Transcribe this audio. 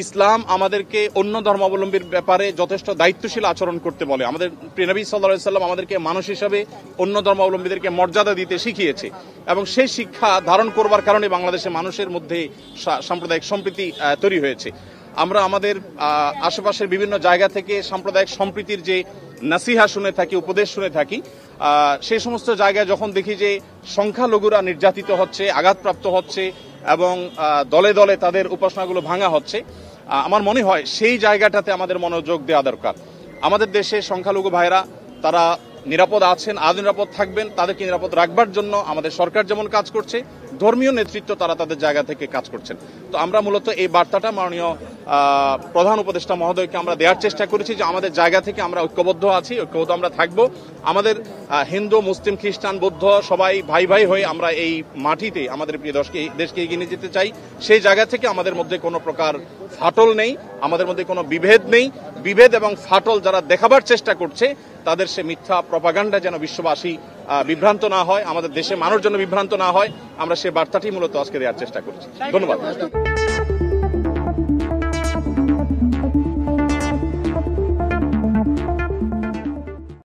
ইসলাম আমাদেরকে অন্য ধর্মাবলম্বীর ব্যাপারে যথেষ্ট দায়িত্বশীল আচরণ করতে বলে। আমাদের প্রিয় নবী সাল্লাল্লাহু আলাইহি সাল্লাম আমাদেরকে মানুষ হিসাবে অন্য ধর্মাবলম্বীদেরকে মর্যাদা দিতে শিখিয়েছে এবং সেই শিক্ষা ধারণ করবার কারণে বাংলাদেশের মানুষের মধ্যে সাম্প্রদায়িক সম্প্রীতি তৈরি হয়েছে। আমরা আমাদের আশেপাশের বিভিন্ন জায়গা থেকে সাম্প্রদায়িক সম্প্রীতির যে নাসিহা শুনে থাকি, উপদেশ শুনে থাকি, সেই সমস্ত জায়গায় যখন দেখি যে সংখ্যালঘুরা নির্যাতিত হচ্ছে, আঘাতপ্রাপ্ত হচ্ছে এবং দলে দলে তাদের উপাসনাগুলো ভাঙা হচ্ছে, আমার মনে হয় সেই জায়গাটাতে আমাদের মনোযোগ দেওয়া দরকার। আমাদের দেশে সংখ্যালঘু ভাইরা তারা নিরাপদ আছেন, আদৌ নিরাপদ থাকবেন। তাদেরকে নিরাপদ রাখবার জন্য আমাদের সরকার যেমন কাজ করছে, ধর্মীয় নেতৃত্ব তারা তাদের জায়গা থেকে কাজ করছেন। তো আমরা মূলত এই বার্তাটা মাননীয় প্রধান উপদেষ্টা মহোদয়কে আমরা দেওয়ার চেষ্টা করেছি যে আমাদের জায়গা থেকে আমরা ঐক্যবদ্ধ আছি, ঐক্যবদ্ধ আমরা থাকবো। আমাদের হিন্দু, মুসলিম, খ্রিস্টান, বৌদ্ধ সবাই ভাই ভাই হয়ে আমরা এই মাটিতে আমাদের প্রিয় দেশকে এগিয়ে নিয়ে যেতে চাই। সেই জায়গা থেকে আমাদের মধ্যে কোনো প্রকার ফাটল নেই, আমাদের মধ্যে কোনো বিভেদ নেই। বিভেদ এবং ফাটল যারা দেখাবার চেষ্টা করছে তাদের সে মিথ্যা প্রপাগান্ডা যেন বিশ্ববাসী বিভ্রান্ত না হয়, আমাদের দেশে মানুষ যেন বিভ্রান্ত না হয়, আমরা সে বার্তাটি মূলত আজকে দেওয়ার চেষ্টা করছি। ধন্যবাদ।